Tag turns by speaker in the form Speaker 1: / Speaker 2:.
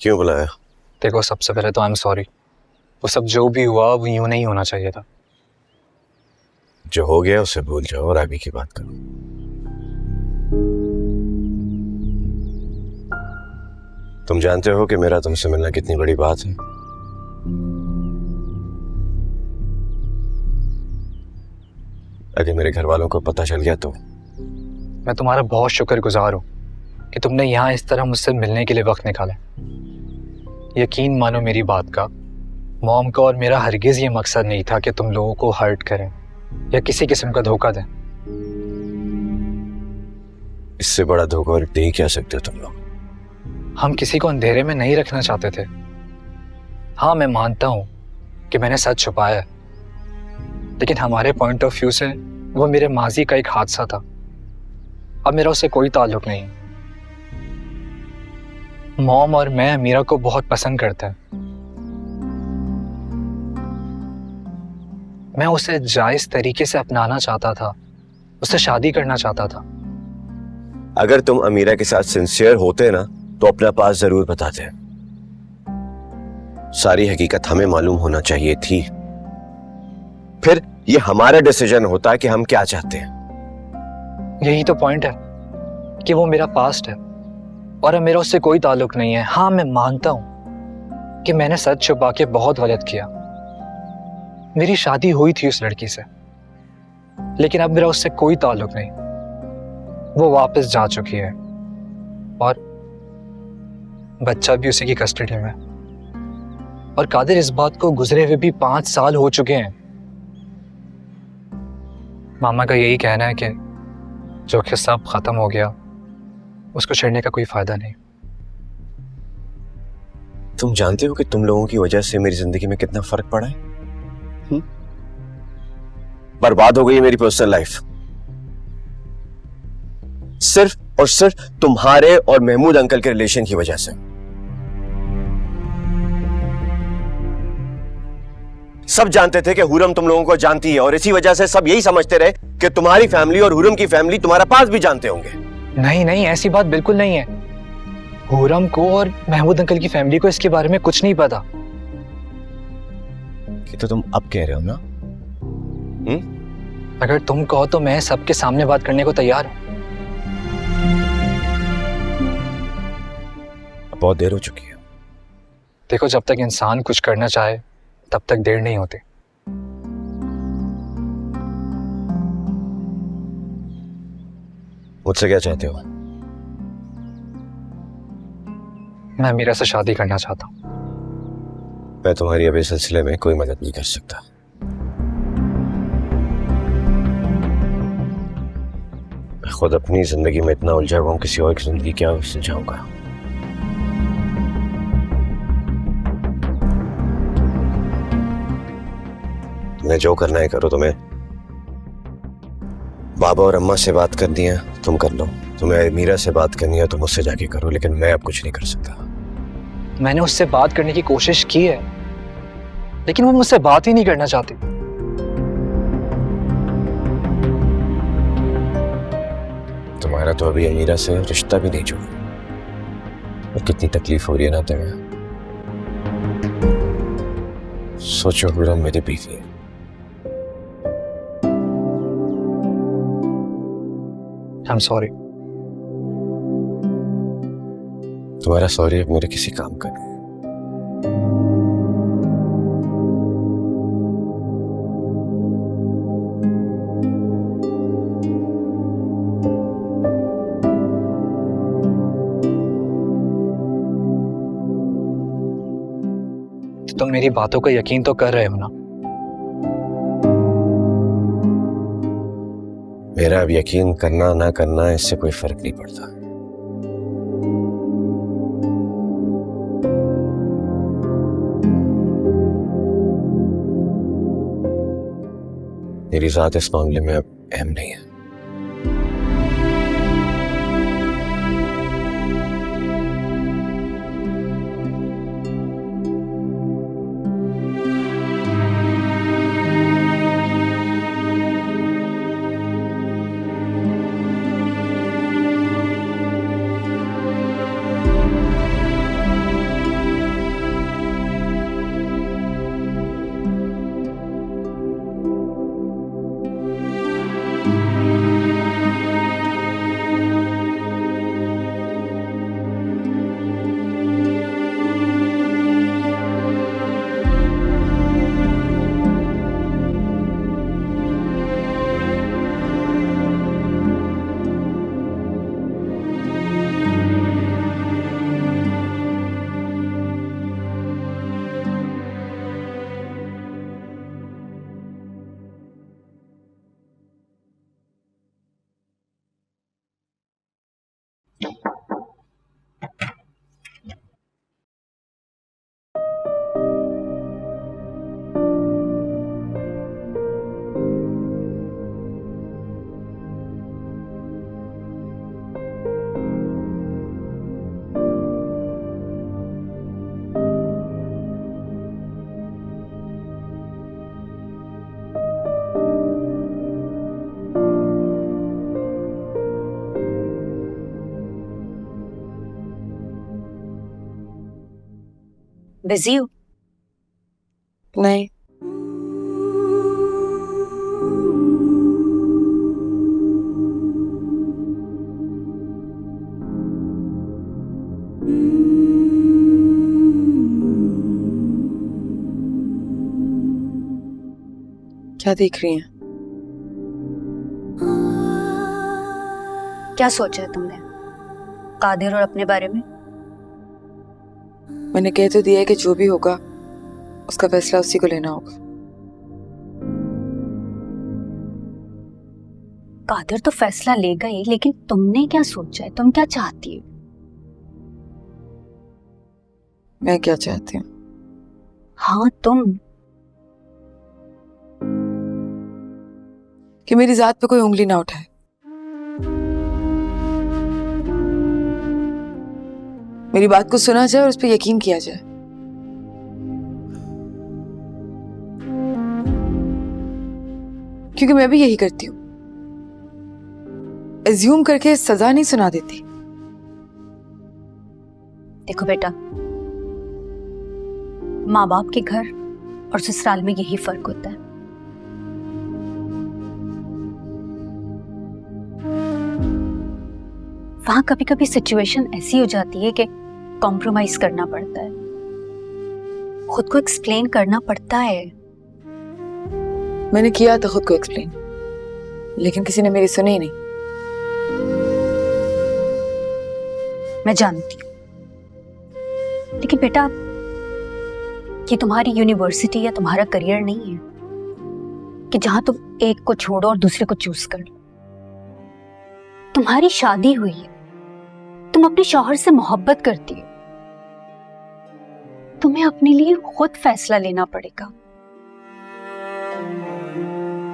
Speaker 1: क्यों बुलाया?
Speaker 2: देखो, सबसे पहले तो आई एम सॉरी। वो सब जो भी हुआ वो यूं नहीं होना चाहिए था।
Speaker 1: जो हो गया उसे भूल जाओ और आगे की बात करो। तुम जानते हो कि मेरा तुमसे मिलना कितनी बड़ी बात है। अगर मेरे घर वालों को पता चल गया तो?
Speaker 2: मैं तुम्हारा बहुत शुक्रगुजार हूँ कि तुमने यहाँ इस तरह मुझसे मिलने के लिए वक्त निकाला। यकीन मानो मेरी बात का, मॉम का और मेरा हरगिज ये मकसद नहीं था कि तुम लोगों को हर्ट करें या किसी किस्म का धोखा दें।
Speaker 1: इससे बड़ा धोखा और दे ही क्या सकते हो तुम लोग?
Speaker 2: हम किसी को अंधेरे में नहीं रखना चाहते थे। हाँ, मैं मानता हूँ कि मैंने सच छुपाया है, लेकिन हमारे पॉइंट ऑफ व्यू से वो मेरे माजी का एक हादसा था। अब मेरा उससे कोई ताल्लुक नहीं। मॉम और मैं अमीरा को बहुत पसंद करते हैं। मैं उसे जायज तरीके से अपनाना चाहता था, उससे शादी करना चाहता था।
Speaker 1: अगर तुम अमीरा के साथ सिंसियर होते ना तो अपना पास जरूर बताते। सारी हकीकत हमें मालूम होना चाहिए थी। फिर ये हमारा डिसीजन होता कि हम क्या चाहते हैं।
Speaker 2: यही तो पॉइंट है कि वो मेरा पास्ट है और अब मेरा उससे कोई ताल्लुक नहीं है। हाँ, मैं मानता हूं कि मैंने सच छुपा के बहुत गलत किया। मेरी शादी हुई थी उस लड़की से, लेकिन अब मेरा उससे कोई ताल्लुक नहीं। वो वापस जा चुकी है और बच्चा भी उसी की कस्टडी में। और कादिर, इस बात को गुजरे हुए भी 5 साल हो चुके हैं। मामा का यही कहना है कि जो किस्सा अब खत्म हो गया, उसको छेड़ने का कोई फायदा नहीं।
Speaker 1: तुम जानते हो कि तुम लोगों की वजह से मेरी जिंदगी में कितना फर्क पड़ा है? बर्बाद हो गई है मेरी पर्सनल लाइफ, सिर्फ और सिर्फ तुम्हारे और महमूद अंकल के रिलेशन की वजह से। सब जानते थे कि हुरम तुम लोगों को जानती है और इसी वजह से सब यही समझते रहे कि तुम्हारी फैमिली और हुरम की फैमिली तुम्हारा पास भी जानते होंगे।
Speaker 2: नहीं नहीं, ऐसी बात बिल्कुल नहीं है। हुरम को और महमूद अंकल की फैमिली को इसके बारे में कुछ नहीं पता।
Speaker 1: कि तो तुम अब कह रहे हो ना?
Speaker 2: अगर तुम कहो तो मैं सबके सामने बात करने को तैयार हूं।
Speaker 1: बहुत देर हो चुकी है।
Speaker 2: देखो, जब तक इंसान कुछ करना चाहे तब तक देर नहीं होती।
Speaker 1: मुझसे क्या चाहते हो?
Speaker 2: मैं अमीरा से शादी करना चाहता हूं।
Speaker 1: मैं तुम्हारी अभी सिलसिले में कोई मदद नहीं कर सकता। मैं खुद अपनी जिंदगी में इतना उलझा हुआ हूं, किसी और की जिंदगी क्या सुलझाऊंगा? तुम्हें जो करना है करो। तुम्हें बाबा और अम्मा से बात करनी है तुम कर लो, तुम्हें अमीरा से बात करनी है तो मुझसे जाके करो, लेकिन मैं अब कुछ नहीं कर सकता।
Speaker 2: मैंने उससे बात करने की कोशिश की है, लेकिन वो मुझसे बात ही नहीं करना चाहती।
Speaker 1: तुम्हारा तो अभी अमीरा से रिश्ता भी नहीं जुड़ा और कितनी तकलीफ हो रही है ना तुम्हें। सोचो, हुरम मेरी बीवी है।
Speaker 2: I'm sorry।
Speaker 1: तुम्हारा सॉरी अब मेरे किसी काम का नहीं।
Speaker 2: तो तुम मेरी बातों का यकीन तो कर रहे हो ना?
Speaker 1: मेरा अब यकीन करना ना करना इससे कोई फर्क नहीं पड़ता। मेरी जात इस मामले में अब अहम नहीं है।
Speaker 3: बिजी हो?
Speaker 4: नहीं, क्या देख रही हैं?
Speaker 3: क्या सोचा है तुमने कादिर और अपने बारे में?
Speaker 4: मैंने कह तो दिया है कि जो भी होगा उसका फैसला उसी को लेना होगा।
Speaker 3: कादिर तो फैसला लेगा ही, लेकिन तुमने क्या सोचा है? तुम क्या चाहती हो?
Speaker 4: मैं क्या चाहती हूँ?
Speaker 3: हाँ तुम।
Speaker 4: कि मेरी जात पे कोई उंगली ना उठाए। मेरी बात को सुना जाए और उस पर यकीन किया जाए। क्योंकि मैं भी यही करती हूँ, एज्यूम करके सजा नहीं सुना देती।
Speaker 3: देखो बेटा, माँ बाप के घर और ससुराल में यही फर्क होता है। वहां कभी कभी सिचुएशन ऐसी हो जाती है कि कॉम्प्रोमाइज करना पड़ता है, खुद को एक्सप्लेन करना पड़ता है।
Speaker 4: मैंने किया था खुद को एक्सप्लेन, लेकिन किसी ने मेरी सुनी ही नहीं।
Speaker 3: मैं जानती हूँ, लेकिन बेटा ये तुम्हारी यूनिवर्सिटी या तुम्हारा करियर नहीं है कि जहां तुम एक को छोड़ो और दूसरे को चूज कर लो। तुम्हारी शादी हुई है, तुम अपने शौहर से मोहब्बत करती हो, तुम्हें अपने लिए खुद फैसला लेना पड़ेगा।